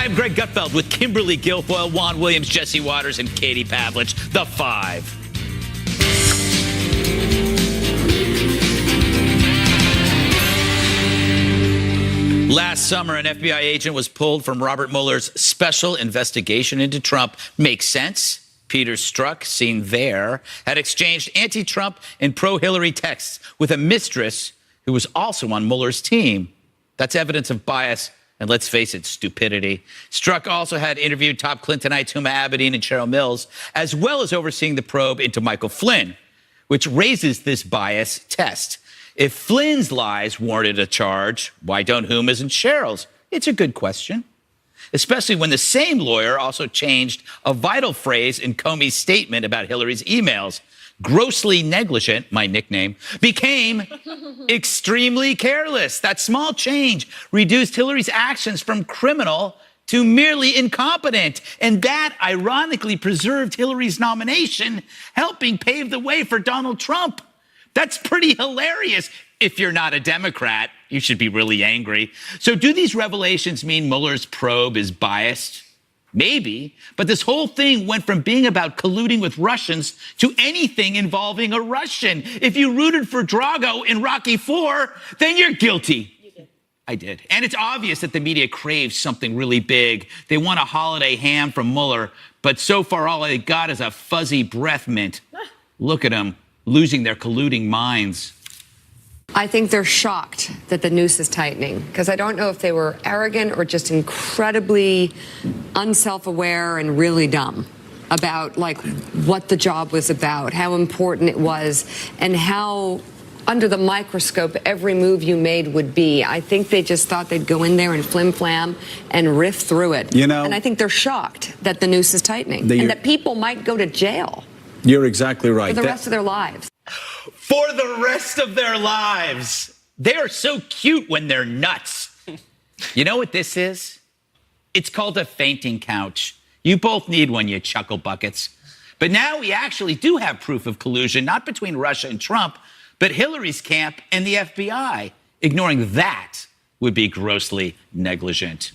I'm Greg Gutfeld with Kimberly Guilfoyle, Juan Williams, Jesse Waters, and Katie Pavlich, the Five. Last summer, an FBI agent was pulled from Robert Mueller's special investigation into Trump. Makes sense. Peter Strzok, seen there, had exchanged anti-Trump and pro-Hillary texts with a mistress who was also on Mueller's team. That's evidence of bias and, let's face it, stupidity. Strzok also had interviewed top Clintonites Huma Abedin and Cheryl Mills, as well as overseeing the probe into Michael Flynn, which raises this bias test. If Flynn's lies warranted a charge, why don't Huma's and Cheryl's? It's a good question, especially when the same lawyer also changed a vital phrase in Comey's statement about Hillary's emails. Grossly negligent, my nickname, became extremely careless. That small change reduced Hillary's actions from criminal to merely incompetent. And that ironically preserved Hillary's nomination, helping pave the way for Donald Trump. That's pretty hilarious. If you're not a Democrat, you should be really angry. So do these revelations mean Mueller's probe is biased? Maybe, but this whole thing went from being about colluding with Russians to anything involving a Russian. If you rooted for Drago in Rocky IV, then you're guilty. You did. I did. And it's obvious that the media craves something really big. They want a holiday ham from Mueller, but so far all they got is a fuzzy breath mint. Look at them, losing their colluding minds. I think they're shocked that the noose is tightening, because I don't know if they were arrogant or just incredibly unself-aware and really dumb about like what the job was about, how important it was, and how under the microscope every move you made would be. I think they just thought they'd go in there and flim-flam and riff through it. You know, and I think they're shocked that the noose is tightening and that people might go to jail. You're exactly right. For the rest of their lives. For the rest of their lives. They are so cute when they're nuts. You know what this is? It's called a fainting couch. You both need one, you chuckle buckets. But now we actually do have proof of collusion, not between Russia and Trump, but Hillary's camp and the FBI. Ignoring that would be grossly negligent.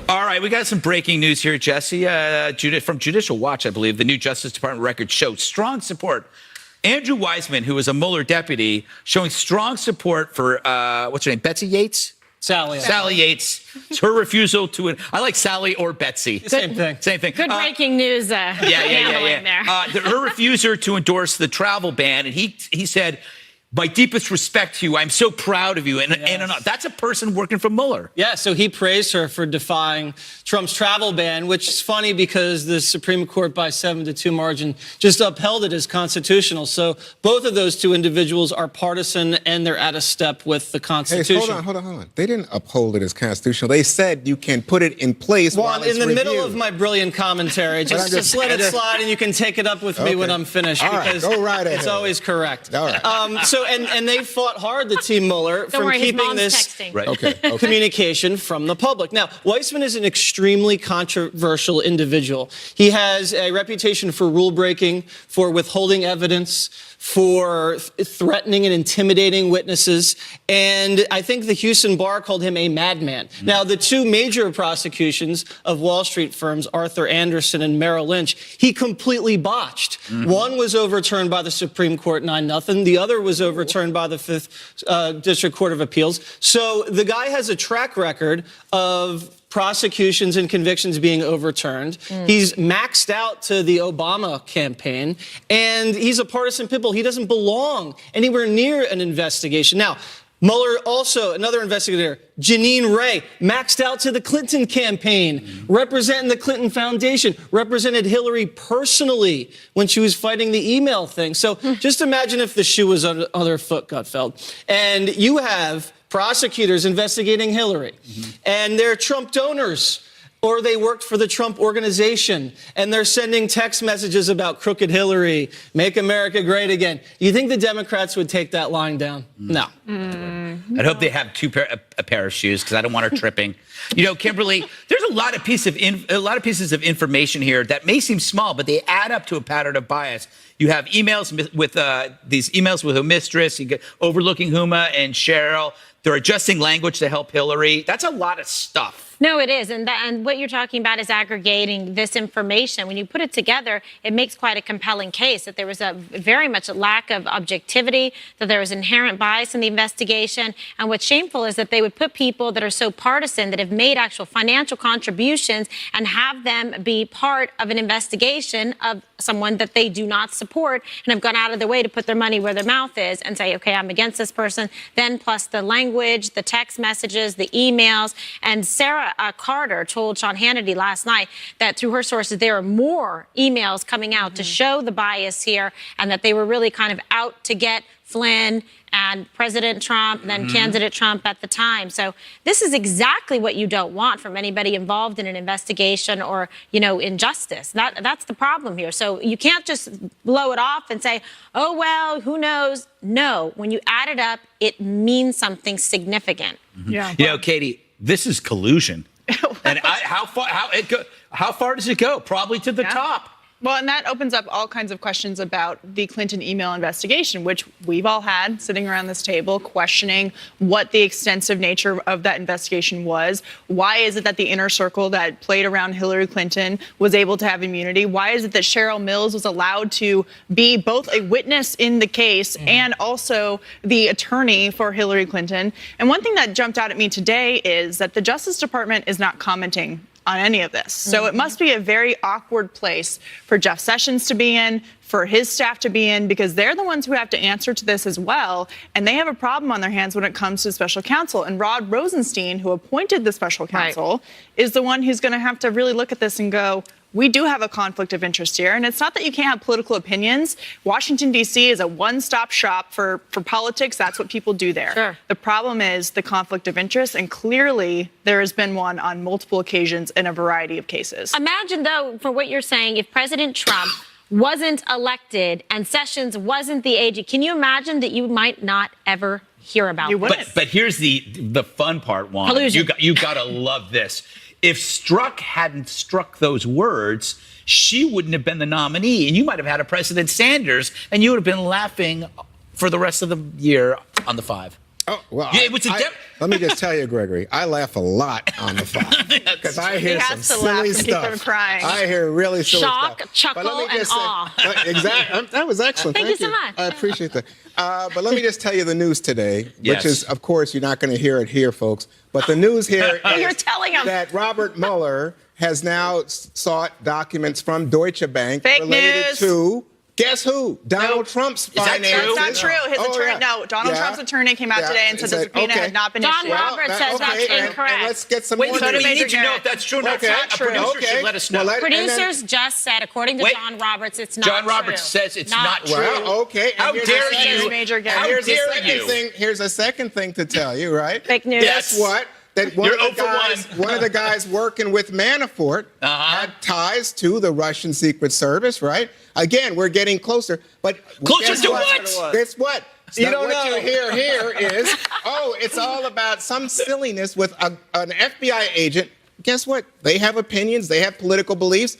All right, we got some breaking news here, Jesse. From Judicial Watch, I believe, the new Justice Department records show strong support. Andrew Weissman, who was a Mueller deputy, showing strong support for, what's her name, Betsy Yates? Sally Yates. It's her refusal to, I like Sally or Betsy. Same thing. Same thing. Good breaking news handling there. Her refusal to endorse the travel ban, and he said, my deepest respect to you. I'm so proud of you. And that's a person working for Mueller. Yeah, so he praised her for defying Trump's travel ban, which is funny because the Supreme Court by 7-2 margin just upheld it as constitutional. So both of those two individuals are partisan and they're out of step with the Constitution. Hey, hold on. They didn't uphold it as constitutional. They said you can put it in place while it's in the reviewed. middle of my brilliant commentary, just let it slide and you can take it up with me when I'm finished. All right, go right ahead. It's always correct. All right. And they fought hard, the team Mueller, from keeping this communication from the public. Now, Weissman is an extremely controversial individual. He has a reputation for rule breaking, for withholding evidence, for threatening and intimidating witnesses. And I think the Houston bar called him a madman. Now, the two major prosecutions of Wall Street firms, Arthur Andersen and Merrill Lynch, he completely botched. One was overturned by the Supreme Court 9-0. The other was overturned by the Fifth District Court of Appeals. So the guy has a track record of prosecutions and convictions being overturned. He's maxed out to the Obama campaign, and he's a partisan pitbull. He doesn't belong anywhere near an investigation. Now, Mueller also, another investigator, Jeanine Ray, maxed out to the Clinton campaign, representing the Clinton Foundation, represented Hillary personally when she was fighting the email thing. So just imagine if the shoe was on their foot, Gutfeld. And you have prosecutors investigating Hillary, and they're Trump donors, or they worked for the Trump organization, and they're sending text messages about crooked Hillary, make America great again. You think the Democrats would take that lying down? No. I'd hope they have a pair of shoes, because I don't want her tripping. You know, Kimberly, there's a lot of pieces of information here that may seem small, but they add up to a pattern of bias. You have emails with these emails with a mistress, you get overlooking Huma and Cheryl. They're adjusting language to help Hillary. That's a lot of stuff. No, it is. And what you're talking about is aggregating this information. When you put it together, it makes quite a compelling case that there was a very much a lack of objectivity, that there was inherent bias in the investigation. And what's shameful is that they would put people that are so partisan, that have made actual financial contributions, and have them be part of an investigation of someone that they do not support and have gone out of their way to put their money where their mouth is and say, okay, I'm against this person. Then plus the language, the text messages, the emails. And Sarah Carter told Sean Hannity last night that through her sources, there are more emails coming out to show the bias here, and that they were really kind of out to get Flynn and President Trump and then candidate Trump at the time. So this is exactly what you don't want from anybody involved in an investigation or, injustice. That's the problem here. So you can't just blow it off and say, oh, well, who knows? No, when you add it up, it means something significant. Yeah. Katie, this is collusion. And how far does it go? Probably to the top. Well, and that opens up all kinds of questions about the Clinton email investigation, which we've all had sitting around this table questioning what the extensive nature of that investigation was. Why is it that the inner circle that played around Hillary Clinton was able to have immunity? Why is it that Cheryl Mills was allowed to be both a witness in the case and also the attorney for Hillary Clinton? And one thing that jumped out at me today is that the Justice Department is not commenting on any of this. So it must be a very awkward place for Jeff Sessions to be in, for his staff to be in, because they're the ones who have to answer to this as well. And they have a problem on their hands when it comes to special counsel. And Rod Rosenstein, who appointed the special counsel, is the one who's going to have to really look at this and go, we do have a conflict of interest here. And it's not that you can't have political opinions. Washington, D.C. is a one-stop shop for politics. That's what people do there. Sure. The problem is the conflict of interest. And clearly, there has been one on multiple occasions in a variety of cases. Imagine, though, for what you're saying, if President Trump wasn't elected and Sessions wasn't the AG, can you imagine that you might not ever hear about this? But here's the fun part, Juan. Collusion. You got to love this. If Strzok hadn't struck those words, she wouldn't have been the nominee, and you might have had a President Sanders, and you would have been laughing for the rest of the year on the 5. Oh, well, Yeah, it was let me just tell you, Gregory, I laugh a lot on the 5 because I hear some silly stuff. Keep them crying. I hear really silly Shock, stuff. chuckle, But let me and just awe. Exactly. That was excellent. Thank you so much. I appreciate that. But let me just tell you the news today, Yes. which is, of course, you're not going to hear it here, folks. But the news here You're is telling 'em. that Robert Mueller has now sought documents from Deutsche Bank Fake related news. to, guess who? Donald Trump's that finances. true? That's not true. His attorney, no, Donald Trump's attorney came out today and said the subpoena had not been Don issued. Roberts says that's incorrect. And let's get some Wait, more so do we news. need to know if that's true or not? Okay. A producer should let us know. Well, and then- Producers just said, according to Wait. John Roberts, it's not John true. Roberts says it's not true. Well, okay. How And here's dare a second- you? Major guess. How Here's a dare second you? thing. Here's a second thing to tell you, right? Fake news. Yes. Guess what? That one You're of the 0 for guys, 1. one of the guys working with Manafort had ties to the Russian Secret Service, right? Again, we're getting closer. But Closer guess to what? what? Guess what? You Now, don't what know. you hear here is, it's all about some silliness with an FBI agent. Guess what? They have opinions. They have political beliefs.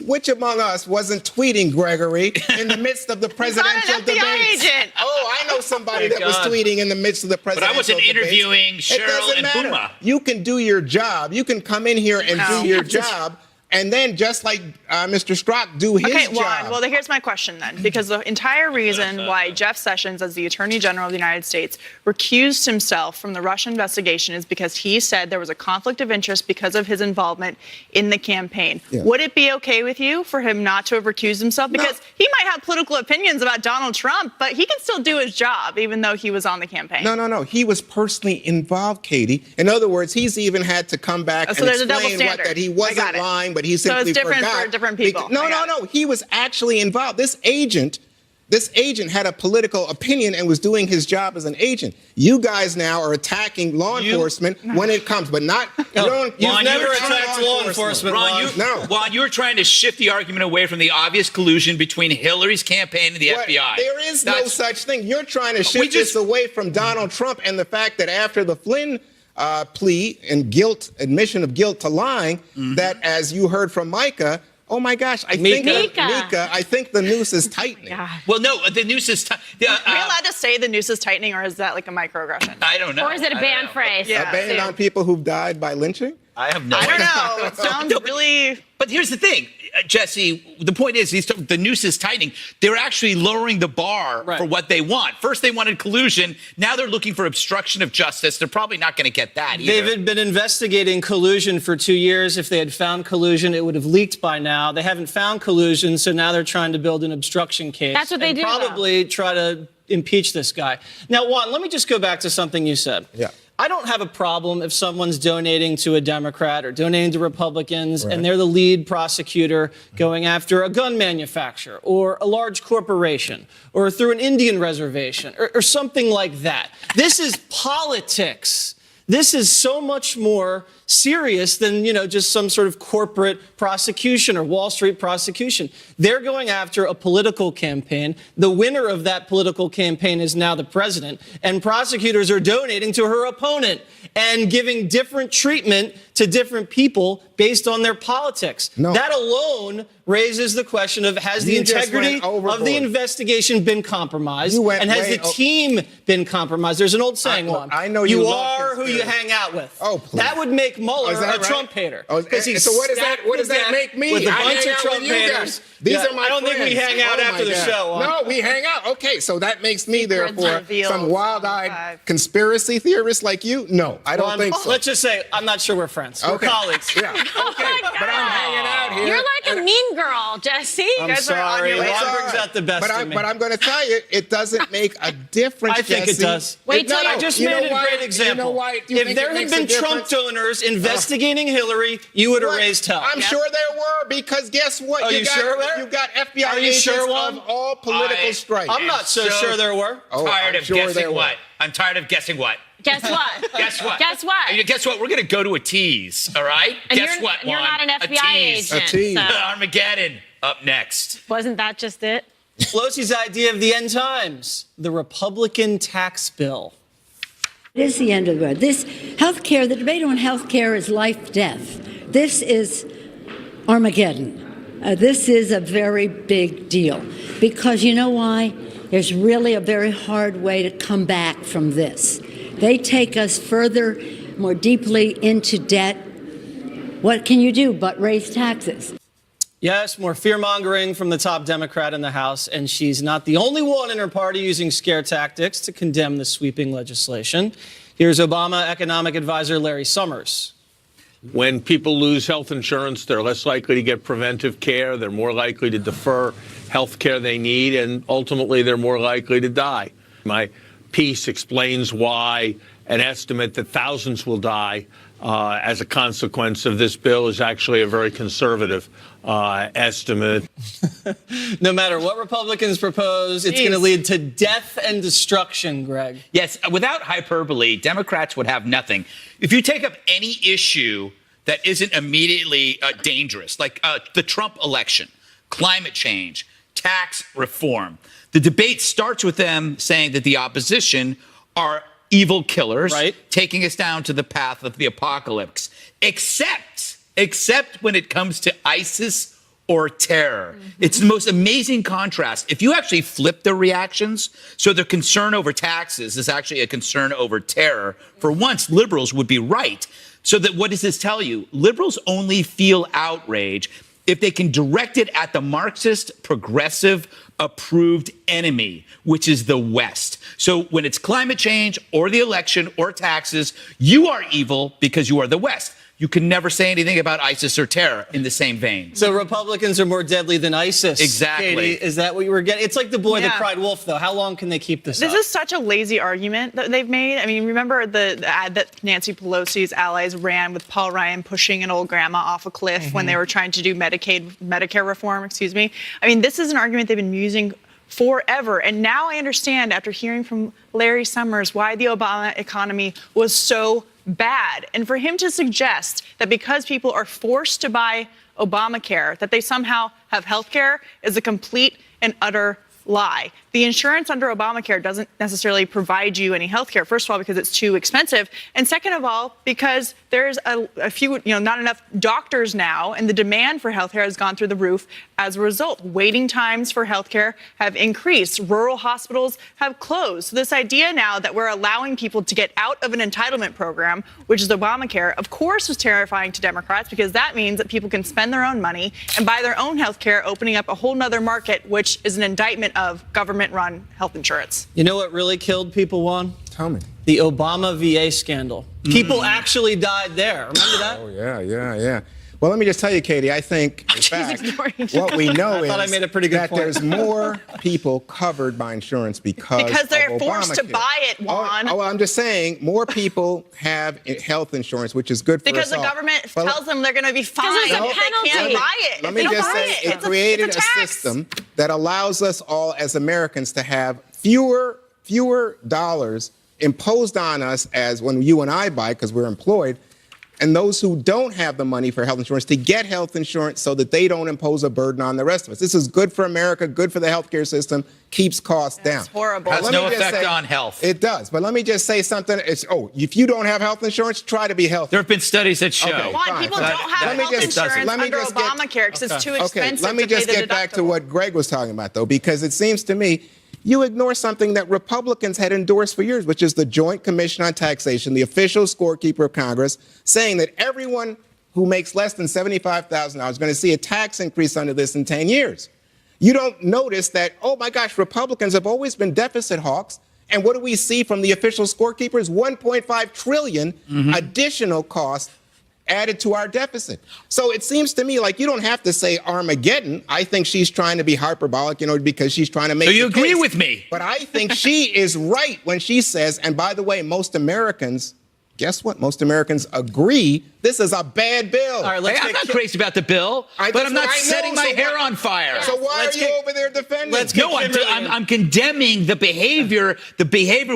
Which among us wasn't tweeting, Gregory, in the midst of the presidential an FBI debates? agent. Oh, I know somebody Thank that was God. tweeting in the midst of the presidential wasn't debates. interviewing It Cheryl doesn't and matter. Huma. You can do your job. You can come in here and No. do your job, and then just like Mr. Strzok, do his Okay, job. Juan, well, here's my question then. Because the entire reason why Jeff Sessions, as the Attorney General of the United States, recused himself from the Russia investigation is because he said there was a conflict of interest because of his involvement in the campaign. Yeah. Would it be okay with you for him not to have recused himself? Because he might have political opinions about Donald Trump, but he can still do his job even though he was on the campaign. No. He was personally involved, Katie. In other words, he's even had to come back So and there's a double explain standard. that he I wasn't got it. lying, but he So simply it's different forgot. for different people. No. I got it. He was actually involved. This agent had a political opinion and was doing his job as an agent. You guys now are attacking law enforcement when it comes, but not. Juan, You've never you're attacked law enforcement, Ron, Juan. Juan, you're trying to shift the argument away from the obvious collusion between Hillary's campaign and the What? FBI. There is no That's- such thing. You're trying to shift just- this away from Donald Trump and the fact that after the Flynn plea and admission of guilt to lying, that as you heard from Micah, Oh my gosh! I Mika. think Mika. I think the noose is tightening. Well, no, the noose is. Are we allowed to say the noose is tightening, or is that like a microaggression? I don't know. Or is it a banned phrase? Yeah. A ban on people who've died by lynching. I have no I idea. don't know. It sounds really. But here's the thing, Jesse. The point is, the noose is tightening. They're actually lowering the bar for what they want. First, they wanted collusion. Now they're looking for obstruction of justice. They're probably not going to get that either. They've been investigating collusion for 2 years. If they had found collusion, it would have leaked by now. They haven't found collusion, so now they're trying to build an obstruction case. That's what they and do, probably try to impeach this guy. Now, Juan, let me just go back to something you said. Yeah. I don't have a problem if someone's donating to a Democrat or donating to Republicans and they're the lead prosecutor going after a gun manufacturer or a large corporation or through an Indian reservation or something like that. This is politics. This is so much more serious than, just some sort of corporate prosecution or Wall Street prosecution. They're going after a political campaign. The winner of that political campaign is now the president, and prosecutors are donating to her opponent and giving different treatment to different people based on their politics. No. That alone raises the question of, has the You just integrity went of overboard. the investigation been compromised? You went And has way the team been compromised? There's an old saying, look, Juan. I know you love are who you conspiracy. hang out with. Oh, please. That would make Mueller Oh, is that a right? Trump hater. Oh, 'Cause he's so what does that? stacked What does the that deck make me? with a I bunch hang of out Trump with you haters. guys. These Yeah, are my I don't think we friends. hang out Oh, after my the God. show. No, we hang out. Okay, so that makes me therefore revealed. some wild-eyed conspiracy theorist like you? No, I don't Juan, think so. Let's just say, I'm not sure we're friends. We're Okay. colleagues. Yeah. Okay, but I'm hanging out here. You're like a mean girl, Jesse. I'm guys are on sorry. your way. Juan It's brings all out the best but in me. But I'm going to tell you, it doesn't make a difference. I think it Jesse. does. Wait till I you- just You know made a why? great example. You know why? Do you If think there it had makes a been Trump difference? donors investigating Hillary, you would have What? raised hell. I'm sure there were, because guess what? Oh, you got, sure there? You got FBI Are you agents sure, Juan? of all political stripes. I'm not so sure there were. Oh, Tired I'm of sure guessing there were. what? I'm tired of guessing what? Guess what? Guess what? Guess what? Guess what? We're going to go to a tease, all right? And Guess you're, what, you're Juan? not an A FBI tease. agent. A tease. So Armageddon up next. wasn't that just it? Pelosi's idea of the end times, the Republican tax bill. It is the end of the road. This healthcare, the debate on healthcare is life, death. This is Armageddon. This is a very big deal because you know why? There's really a very hard way to come back from this. They take us further, more deeply into debt. What can you do but raise taxes? Yes, more fear-mongering from the top Democrat in the House, and she's not the only one in her party using scare tactics to condemn the sweeping legislation. Here's Obama economic advisor Larry Summers. When people lose health insurance, they're less likely to get preventive care. They're more likely to defer health care they need, and ultimately they're more likely to die. My piece explains why an estimate that thousands will die as a consequence of this bill is actually a very conservative estimate. No matter what Republicans propose, it's going to lead to death and destruction, Greg. Yes, without hyperbole, Democrats would have nothing. If you take up any issue that isn't immediately dangerous, like the Trump election, climate change, tax reform, the debate starts with them saying that the opposition are evil killers, Right. taking us down to the path of the apocalypse, except when it comes to ISIS or terror. It's the most amazing contrast. If you actually flip the reactions, so the concern over taxes is actually a concern over terror, for once, liberals would be right. So that what does this tell you? Liberals only feel outrage if they can direct it at the Marxist, progressive, approved enemy, which is the West. So when it's climate change or the election or taxes, you are evil because you are the West. You can never say anything about ISIS or terror in the same vein. So Republicans are more deadly than ISIS. Exactly. Katie, is that what you were getting? It's like the boy that Yeah. cried wolf, though. How long can they keep this This up? is such a lazy argument that they've made. I mean, remember the ad that Nancy Pelosi's allies ran with Paul Ryan pushing an old grandma off a cliff when they were trying to do Medicare reform, excuse me. I mean, this is an argument they've been using forever. And now I understand, after hearing from Larry Summers, why the Obama economy was so bad. And for him to suggest that because people are forced to buy Obamacare, that they somehow have health care is a complete and utter lie. The insurance under Obamacare doesn't necessarily provide you any health care, first of all, because it's too expensive. And second of all, because there's a few, not enough doctors now, and the demand for health care has gone through the roof as a result. Waiting times for health care have increased. Rural hospitals have closed. So this idea now that we're allowing people to get out of an entitlement program, which is Obamacare, of course was terrifying to Democrats, because that means that people can spend their own money and buy their own health care, opening up a whole nother market, which is an indictment of government-run health insurance. You know what really killed people, Juan? Tell me. The Obama VA scandal. People actually died there. Remember that? Oh, yeah. Well, let me just tell you, Katie, I think, in fact, what we know I made a pretty good that point. there's more people covered by insurance because they're of forced to Obamacare. buy it, Juan. Oh, I'm just saying more people have health insurance, which is good for Because us the all. government But tells them they're going to be fined there's a if they can't penalty. buy it. Let If me they don't just buy say it It's created it's a tax. system that allows us all as Americans to have fewer dollars imposed on us as when you and I buy, because we're employed, and those who don't have the money for health insurance to get health insurance so that they don't impose a burden on the rest of us. This is good for America, good for the healthcare system, keeps costs down. It's horrible. Has Let no me just effect say- on health. It does, but let me just say something. If you don't have health insurance, try to be healthy. There have been studies that show. Okay. Juan, Fine, people fine. don't have Let me health just- insurance let me under just get- Obamacare because it's too expensive let me to pay just the get back to deductible. what Greg was talking about, though, because it seems to me you ignore something that Republicans had endorsed for years, which is the Joint Commission on Taxation, the official scorekeeper of Congress, saying that everyone who makes less than $75,000 is going to see a tax increase under this in 10 years. You don't notice that, oh my gosh, Republicans have always been deficit hawks. And what do we see from the official scorekeepers? 1.5 trillion additional costs added to our deficit. So it seems to me like you don't have to say Armageddon. I think she's trying to be hyperbolic, because she's trying to make So you the agree case. with me? But I think she is right when she says, and by the way, most Americans, guess what? Most Americans agree this is a bad bill. All right, Hey, let's I'm get not crazy about the bill, but that's I'm not what I know, setting my so hair why- on fire. So why Let's are you get- over there defending? let's get No, Kimberly I'm condemning the behavior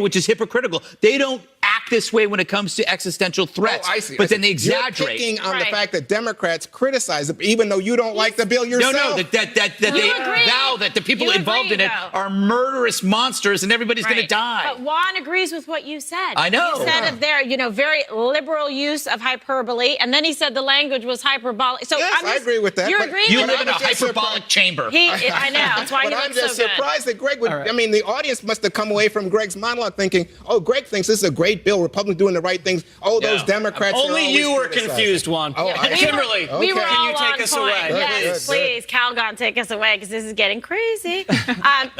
which is hypocritical. They don't act this way when it comes to existential threats, Oh, I see. but then they exaggerate. You're picking on the Right. fact that Democrats criticize it, even though you don't like the bill yourself. No, that they agree. vow that the people You involved agree, in it though. are murderous monsters and everybody's going to Right. die. But Juan agrees with what you said. I know. You said of their, very liberal use of hyperbole, and then he said the language was hyperbolic. So Yes, I agree with that, You're but agreeing You with live in a I'm just hyperbolic surprised. chamber. I know. That's why But he I'm looks just so good. surprised that Greg would. All right. I mean, the audience must have come away from Greg's monologue thinking, "Oh, Greg thinks this is a great bill. Republicans doing the right things. Oh, those Yeah. Democrats." are Only always you were criticizing." confused, Juan. Oh, I- Kimberly, We were Okay. all Can you take on us point. away? Yes, Good, good. please, Calgon, take us away because this is getting crazy.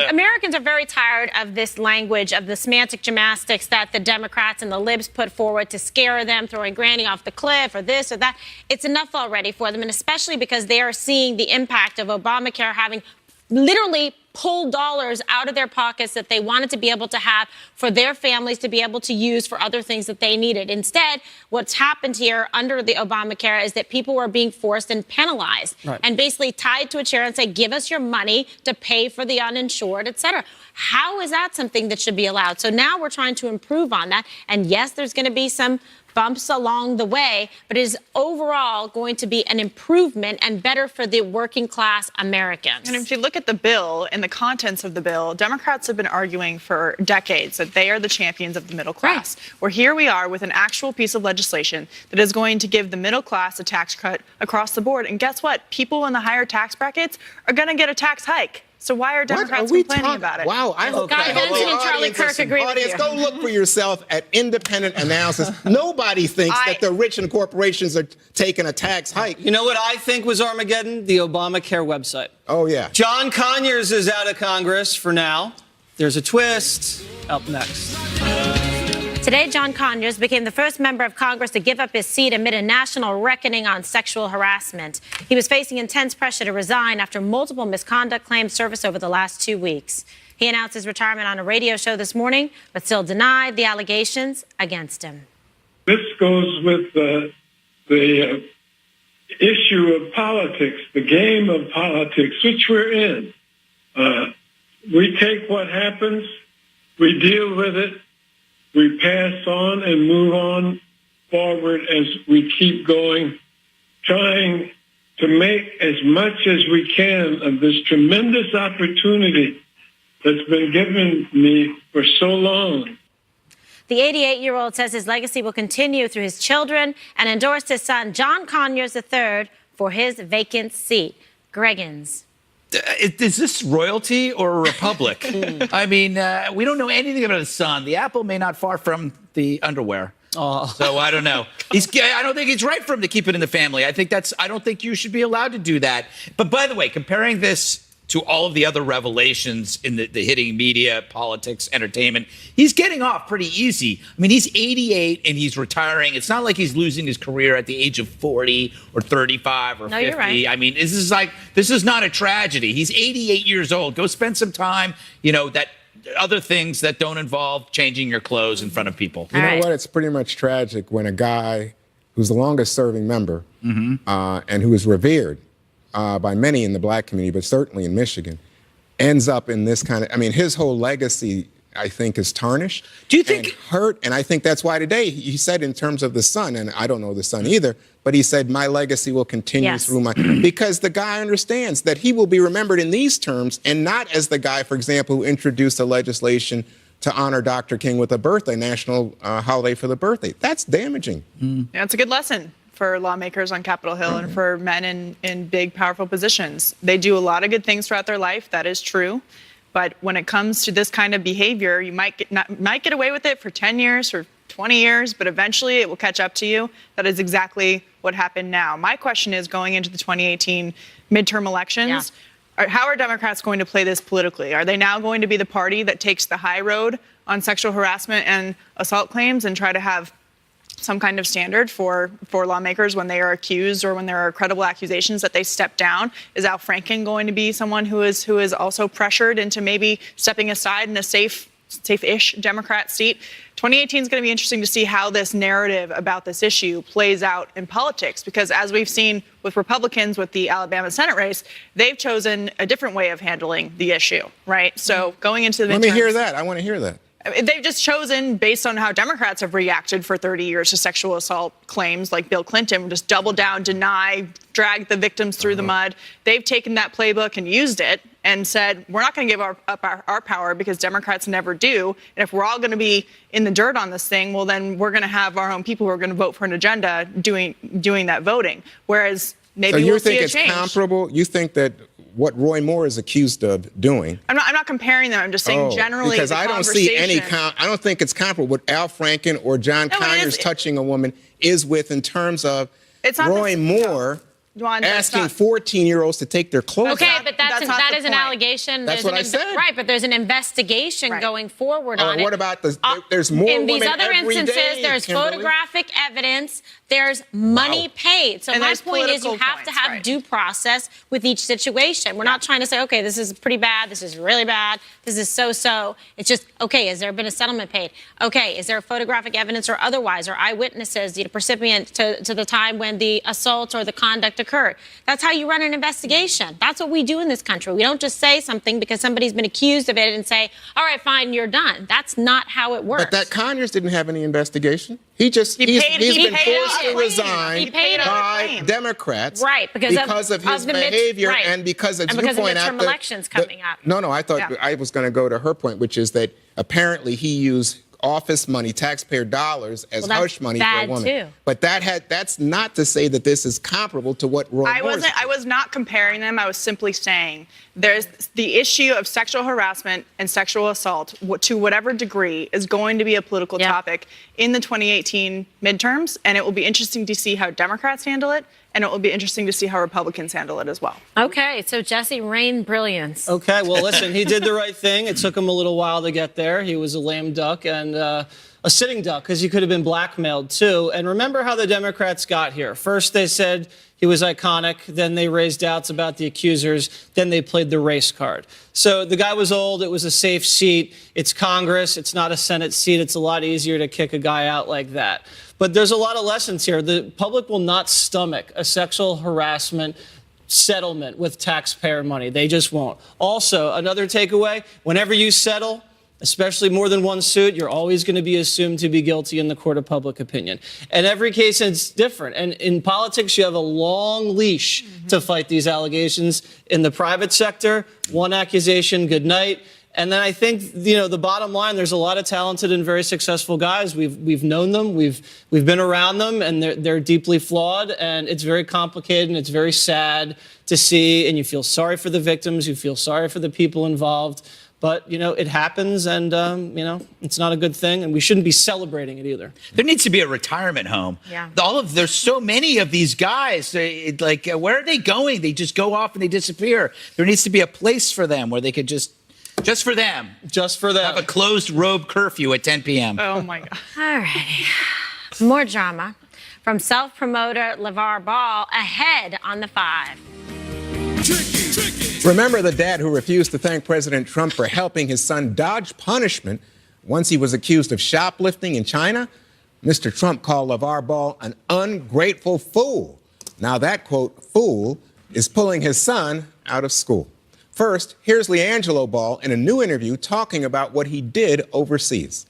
Americans are very tired of this language, of the semantic gymnastics that the Democrats and the libs put forward to scare them, throwing Granny off the cliff or this or that. It's enough already for them, and especially because they are seeing the impact of Obamacare having literally pulled dollars out of their pockets that they wanted to be able to have for their families to be able to use for other things that they needed. Instead, what's happened here under the Obamacare is that people were being forced and penalized and basically tied to a chair and say, give us your money to pay for the uninsured, et cetera. How is that something that should be allowed? So now we're trying to improve on that. And yes, there's going to be some bumps along the way, but it is overall going to be an improvement and better for the working class Americans. And if you look at the bill and the contents of the bill, Democrats have been arguing for decades that they are the champions of the middle class. Where here we are with an actual piece of legislation that is going to give the middle class a tax cut across the board. And guess what? People in the higher tax brackets are going to get a tax hike. So why are Democrats complaining about it? Wow, I hope Guy that Benson and Charlie audience Kirk is- agree with audience, you. go look for yourself at independent analysis. Nobody thinks that the rich and corporations are taking a tax hike. You know what I think was Armageddon? The Obamacare website. Oh, yeah. John Conyers is out of Congress for now. There's a twist. Up next. Today, John Conyers became the first member of Congress to give up his seat amid a national reckoning on sexual harassment. He was facing intense pressure to resign after multiple misconduct claims surfaced over the last 2 weeks. He announced his retirement on a radio show this morning, but still denied the allegations against him. This goes with the issue of politics, the game of politics, which we're in. We take what happens, we deal with it, we pass on and move on forward as we keep going, trying to make as much as we can of this tremendous opportunity that's been given me for so long. The 88-year-old says his legacy will continue through his children and endorsed his son, John Conyers III, for his vacant seat. Greggins. Is this royalty or a republic? I mean, we don't know anything about his son. The apple may not far from the underwear. Oh. So I don't know. I don't think it's right for him to keep it in the family. I don't think you should be allowed to do that. But by the way, comparing this to all of the other revelations in the hitting media, politics, entertainment, he's getting off pretty easy. I mean, he's 88 and he's retiring. It's not like he's losing his career at the age of 40 or 35 or 50. You're right. I mean, this is not a tragedy. He's 88 years old. Go spend some time, that other things that don't involve changing your clothes in front of people. You know what? It's pretty much tragic when a guy who's the longest serving member and who is revered by many in the black community, but certainly in Michigan, ends up in this kind of, I mean, his whole legacy, I think, is tarnished. Do you think? And hurt. And I think that's why today he said in terms of the son, and I don't know the son either, but he said, my legacy will continue through my, because the guy understands that he will be remembered in these terms and not as the guy, for example, who introduced the legislation to honor Dr. King with a birthday, national holiday for the birthday. That's damaging. Yeah, it's a good lesson for lawmakers on Capitol Hill and for men in big, powerful positions. They do a lot of good things throughout their life. That is true. But when it comes to this kind of behavior, you might get away with it for 10 years or 20 years, but eventually it will catch up to you. That is exactly what happened now. My question is, going into the 2018 midterm elections, how are Democrats going to play this politically? Are they now going to be the party that takes the high road on sexual harassment and assault claims and try to have some kind of standard for lawmakers when they are accused or when there are credible accusations that they step down? Is Al Franken going to be someone who is also pressured into maybe stepping aside in a safe-ish Democrat seat? 2018 is going to be interesting to see how this narrative about this issue plays out in politics, because as we've seen with Republicans with the Alabama Senate race, they've chosen a different way of handling the issue, right? So going into the midterms, Let me hear that. I want to hear that. They've just chosen, based on how Democrats have reacted for 30 years to sexual assault claims, like Bill Clinton, just double down, deny, drag the victims through the mud. They've taken that playbook and used it and said, we're not going to give up our power, because Democrats never do. And if we're all going to be in the dirt on this thing, well, then we're going to have our own people who are going to vote for an agenda doing that voting. Whereas maybe we'll see a change. So you think it's comparable? You think that what Roy Moore is accused of doing? I'm not comparing them. I'm just saying generally. Because I don't see any. I don't think it's comparable. What Al Franken or John Conyers touching a woman is with in terms of Roy Moore asking 14-year-olds to take their clothes off. Okay, but that is an allegation. That's what I said. Right, but there's an investigation going forward on it. What about there's more in women these other every instances, day, there's Kimberly. Photographic evidence. There's money paid. So And my there's point is, you political have to points, have right. due process with each situation. We're not trying to say, okay, this is pretty bad, this is really bad, this is so-so. It's just, okay, has there been a settlement paid? Okay, is there photographic evidence or otherwise, or eyewitnesses, recipient to the time when the assault or the conduct occurred? That's how you run an investigation. That's what we do in this country. We don't just say something because somebody's been accused of it and say, all right, fine, you're done. That's not how it works. But that Conyers didn't have any investigation. He's been forced to resign by Democrats, right? Because of his behavior and because, as you point out, midterm elections coming up. No, I thought I was going to go to her point, which is that apparently he used office money, taxpayer dollars, as hush money for a woman. Too. But that's not to say that this is comparable to what Roy Moore is. I was not comparing them. I was simply saying there's the issue of sexual harassment and sexual assault, to whatever degree, is going to be a political topic in the 2018 midterms, and it will be interesting to see how Democrats handle it, and it will be interesting to see how Republicans handle it as well. Okay, so Jesse, rain brilliance. Okay, well, listen, he did the right thing. It took him a little while to get there. He was a lame duck and a sitting duck, because he could have been blackmailed, too. And remember how the Democrats got here. First, they said he was iconic. Then they raised doubts about the accusers. Then they played the race card. So the guy was old. It was a safe seat. It's Congress. It's not a Senate seat. It's a lot easier to kick a guy out like that. But there's a lot of lessons here. The public will not stomach a sexual harassment settlement with taxpayer money. They just won't. Also, another takeaway, whenever you settle, especially more than one suit, you're always going to be assumed to be guilty in the court of public opinion. And every case is different. And in politics, you have a long leash to fight these allegations. In the private sector, one accusation, good night. And then I think, the bottom line, there's a lot of talented and very successful guys. We've known them, we've been around them, and they're deeply flawed, and it's very complicated, and it's very sad to see, and you feel sorry for the victims, you feel sorry for the people involved. But, it happens, and, it's not a good thing, and we shouldn't be celebrating it either. There needs to be a retirement home. Yeah. There's so many of these guys. Where are they going? They just go off and they disappear. There needs to be a place for them where they could just for them. Just for them. Have a closed robe curfew at 10 p.m. Oh, my God. All righty. More drama from self-promoter LeVar Ball ahead on the 5. Remember the dad who refused to thank President Trump for helping his son dodge punishment once he was accused of shoplifting in China? Mr. Trump called LeVar Ball an ungrateful fool. Now that, quote, fool, is pulling his son out of school. First, here's LiAngelo Ball in a new interview talking about what he did overseas.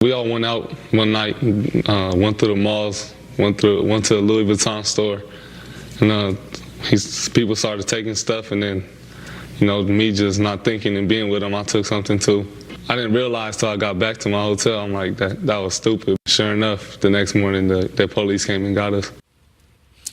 We all went out one night, went through the malls, went to the Louis Vuitton store, and people started taking stuff, and then, me just not thinking and being with them, I took something too. I didn't realize till I got back to my hotel, I'm like, that was stupid. Sure enough, the next morning, the police came and got us.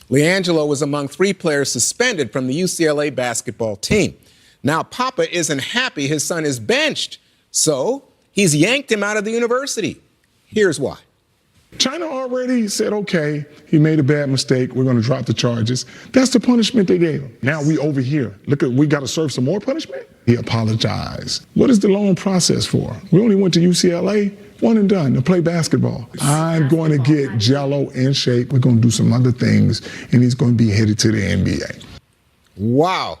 LiAngelo was among 3 players suspended from the UCLA basketball team. Now, Papa isn't happy his son is benched, so he's yanked him out of the university. Here's why. China already said, okay, he made a bad mistake. We're going to drop the charges. That's the punishment they gave him. Now we over here. We got to serve some more punishment? He apologized. What is the long process for? We only went to UCLA, one and done, to play basketball. I'm going to get Jello in shape. We're going to do some other things, and he's going to be headed to the NBA. Wow.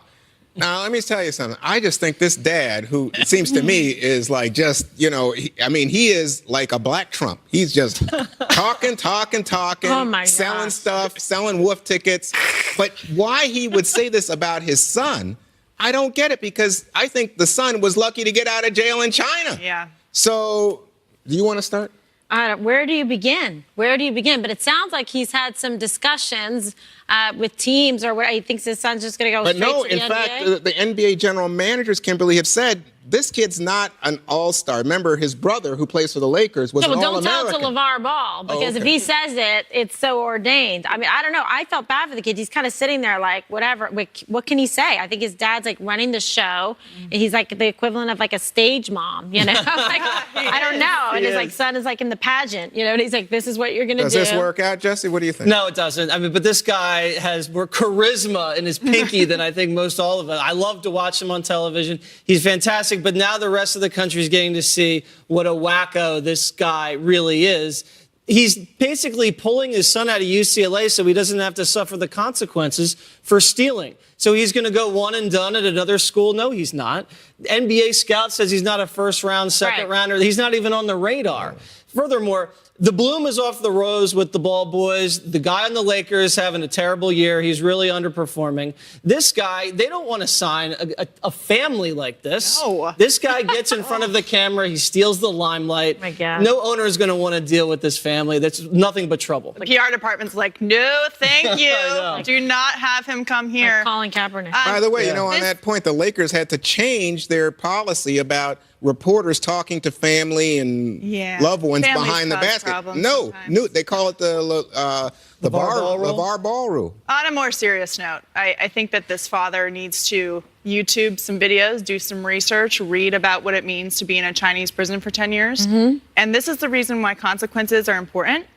Now, let me tell you something. I just think this dad, who it seems to me is like just, he is like a black Trump. He's just talking, Oh my selling gosh. stuff, selling wolf tickets. But why he would say this about his son, I don't get it, because I think the son was lucky to get out of jail in China. Yeah. So, do you want to start? Where do you begin? But it sounds like he's had some discussions with teams, or where he thinks his son's just going to go straight to the NBA. In fact, the NBA general managers, Kimberly, have said this kid's not an all-star. Remember, his brother, who plays for the Lakers, was an Don't tell All-American. it to LeVar Ball, because if he says it, it's so ordained. I mean, I don't know. I felt bad for the kid. He's kind of sitting there like, whatever. What can he say? I think his dad's like running the show. And he's like the equivalent of like a stage mom, Like, I don't know. And his like son is like in the pageant, and he's like, this is what you're going to do. Does this work out, Jesse? What do you think? No, it doesn't. I mean, but this guy has more charisma in his pinky than I think most all of us. I love to watch him on television. He's fantastic. But now the rest of the country is getting to see what a wacko this guy really is. He's basically pulling his son out of UCLA so he doesn't have to suffer the consequences for stealing. So he's going to go one and done at another school? No, he's not. NBA scout says he's not a first round, second rounder. He's not even on the radar. Furthermore, the bloom is off the rose with the Ball boys. The guy on the Lakers having a terrible year. He's really underperforming. This guy, they don't want to sign a family like this. No. This guy gets in front of the camera. He steals the limelight. My God. No owner is going to want to deal with this family. That's nothing but trouble. The PR department's like, no, thank you. know. Do not have him come here. Like Colin Kaepernick. By the way, on that point, the Lakers had to change their policy about reporters talking to family and loved ones Families behind the cause basket. problems No, sometimes. they call it the LeVar Ball rule. On a more serious note, I think that this father needs to YouTube some videos, do some research, read about what it means to be in a Chinese prison for 10 years. And this is the reason why consequences are important,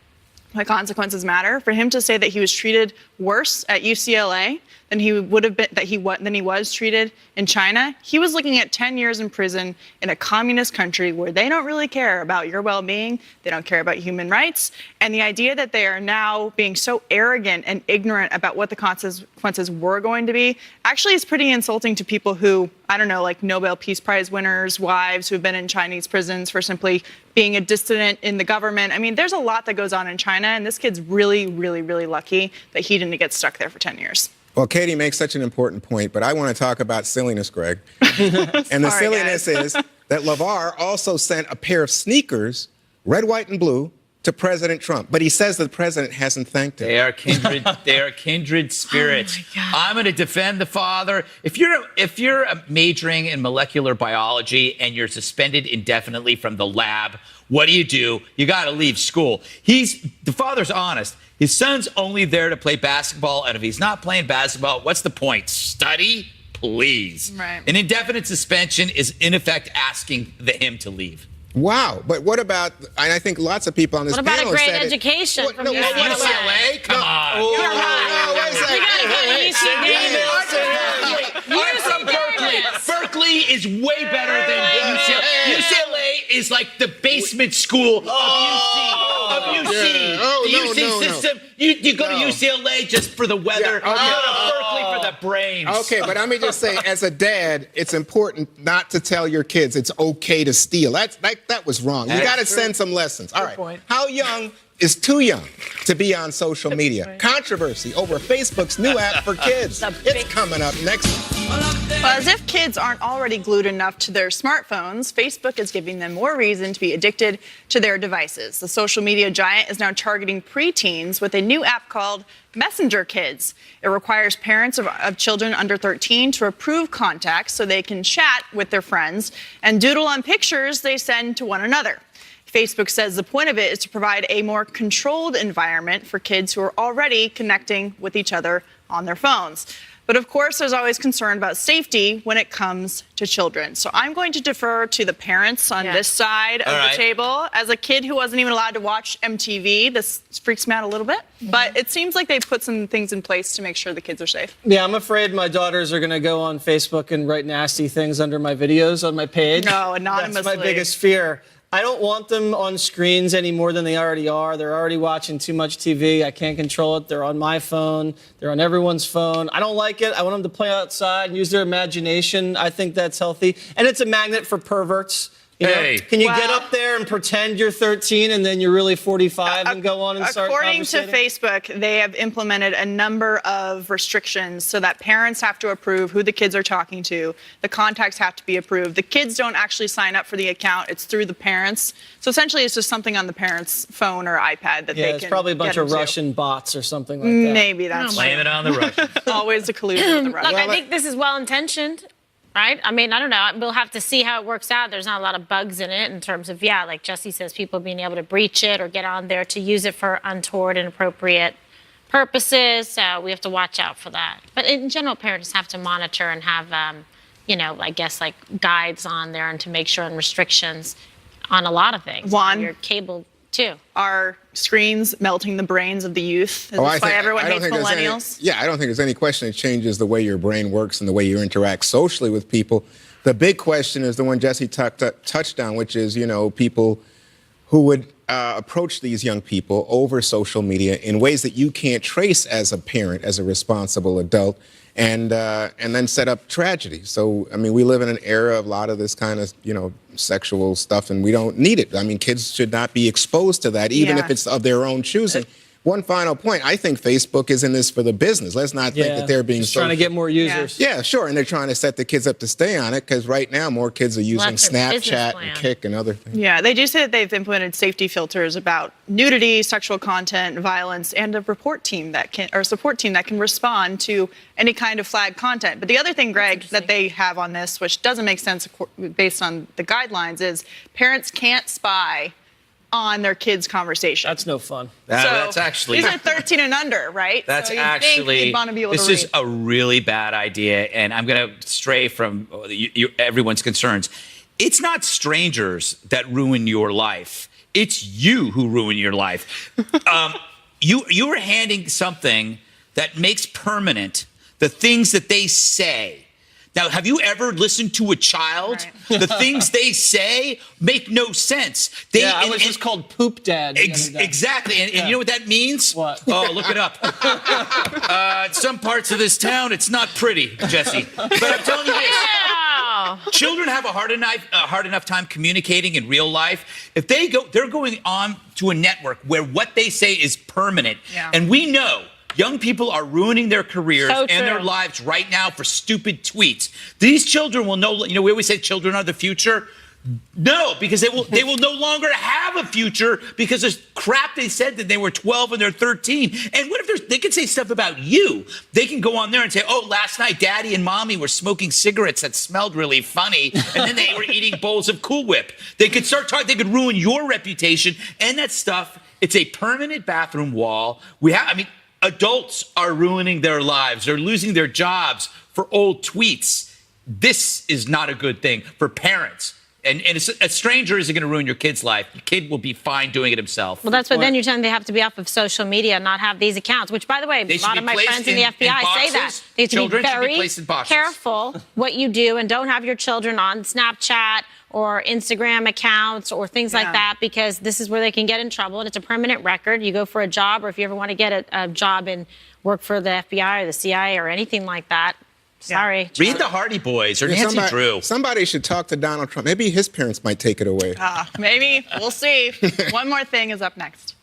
why consequences matter. For him to say that he was treated worse at UCLA than he would have been, than he was treated in China, he was looking at 10 years in prison in a communist country where they don't really care about your well-being, they don't care about human rights, and the idea that they are now being so arrogant and ignorant about what the consequences were going to be actually is pretty insulting to people who, I don't know, like Nobel Peace Prize winners' wives who have been in Chinese prisons for simply being a dissident in the government. I mean, there's a lot that goes on in China, and this kid's really, really, really lucky that he didn't get stuck there for 10 years. Well, Katie makes such an important point, but I want to talk about silliness, Greg. And the silliness is that LeVar also sent a pair of sneakers, red, white, and blue, to President Trump, but he says the president hasn't thanked him. They are kindred. They are kindred spirits. I'm going to defend the father. If you're majoring in molecular biology and you're suspended indefinitely from the lab, what do? You got to leave school. The father's honest. His son's only there to play basketball, and if he's not playing basketball, what's the point? Study, please. Right. An indefinite suspension is in effect asking him to leave. Wow, but what about, and I think lots of people on this What about panel a great said education from UCLA? UCLA? Come on. No, wait a second. I'm from Berkeley. Berkeley is way better than UCLA. UCLA is like the basement school of UC. The UC system. You go to UCLA just for the weather. You go to Berkeley for the brains. Okay, but let me just say, as a dad, it's important not to tell your kids it's okay to steal. That was wrong. You got to send some lessons. All right. point. How young is too young to be on social media? Controversy over Facebook's new app for kids. It's coming up next. Well, as if kids aren't already glued enough to their smartphones, Facebook is giving them more reason to be addicted to their devices. The social media giant is now targeting preteens with a new app called Messenger Kids. It requires parents of children under 13 to approve contacts so they can chat with their friends and doodle on pictures they send to one another. Facebook says the point of it is to provide a more controlled environment for kids who are already connecting with each other on their phones. But of course, there's always concern about safety when it comes to children. So I'm going to defer to the parents on this side of the table. As a kid who wasn't even allowed to watch MTV, this freaks me out a little bit. But it seems like they've put some things in place to make sure the kids are safe. Yeah, I'm afraid my daughters are going to go on Facebook and write nasty things under my videos on my page. No, anonymously. That's my biggest fear. I don't want them on screens any more than they already are. They're already watching too much TV. I can't control it. They're on my phone. They're on everyone's phone. I don't like it. I want them to play outside and use their imagination. I think that's healthy. And it's a magnet for perverts. You know, can you get up there and pretend you're 13 and then you're really 45 and go on and start According to conversating? Facebook, they have implemented a number of restrictions so that parents have to approve who the kids are talking to. The contacts have to be approved. The kids don't actually sign up for the account. It's through the parents. So essentially, it's just something on the parents' phone or iPad that they can it's probably a bunch get of into. Russian bots or something like that. Maybe that's Blame it on the Russians. always a collusion with the Russians. Look, I think this is well-intentioned, right? I mean, I don't know. We'll have to see how it works out. There's not a lot of bugs in it in terms of, like Jesse says, people being able to breach it or get on there to use it for untoward, inappropriate purposes. So we have to watch out for that. But in general, parents have to monitor and have, I guess, like guides on there and to make sure and restrictions on a lot of things. Juan, your cable, too. Are screens melting the brains of the youth? Is this why everyone hates millennials? I don't think there's any question it changes the way your brain works and the way you interact socially with people. The big question is the one Jesse touched on, which is, people who would approach these young people over social media in ways that you can't trace as a parent, as a responsible adult, and then set up tragedy. So, I mean, we live in an era of a lot of this kind of, sexual stuff, and we don't need it. I mean, kids should not be exposed to that, even if it's of their own choosing. One final point. I think Facebook is in this for the business. Let's not think that they're being just trying to get more users. Yeah, sure. And they're trying to set the kids up to stay on it because right now more kids are using Snapchat and Kik and other things. Yeah, they do say that they've implemented safety filters about nudity, sexual content, violence, and a support team that can respond to any kind of flagged content. But the other thing, Greg, that they have on this, which doesn't make sense based on the guidelines, is parents can't spy on their kids' conversation. That's no fun. That's actually... These are 13 and under, right? That's so actually... want to be able this to is a really bad idea, and I'm going to stray from everyone's concerns. It's not strangers that ruin your life. It's you who ruin your life. You are handing something that makes permanent the things that they say. Now, have you ever listened to a child? Right. The things they say make no sense. I was just called Poop Dad. Exactly. And you know what that means? What? Oh, look it up. Some parts of this town, it's not pretty, Jesse. But I'm telling you this. Children have a hard enough time communicating in real life. If they're going on to a network where what they say is permanent. Yeah. And we know young people are ruining their careers and their lives right now for stupid tweets. These children will know, we always say children are the future. No, because they will no longer have a future because there's crap they said that they were 12 and they're 13. And what if they can say stuff about you? They can go on there and say, oh, last night Daddy and Mommy were smoking cigarettes that smelled really funny, and then they were eating bowls of Cool Whip. They could start talking. They could ruin your reputation, and that stuff. It's a permanent bathroom wall. Adults are ruining their lives. They're losing their jobs for old tweets. This is not a good thing for parents. And a stranger isn't going to ruin your kid's life. Your kid will be fine doing it himself. Well, that's what then you're telling them they have to be off of social media and not have these accounts, which, by the way, a lot of my friends in the FBI say that. They have to be very careful what you do and don't have your children on Snapchat or Instagram accounts or things like that, because this is where they can get in trouble, and it's a permanent record. You go for a job, or if you ever want to get a job and work for the FBI or the CIA or anything like that, sorry. Read the Hardy Boys or Nancy Drew. Somebody should talk to Donald Trump. Maybe his parents might take it away. Maybe. We'll see. One more thing is up next.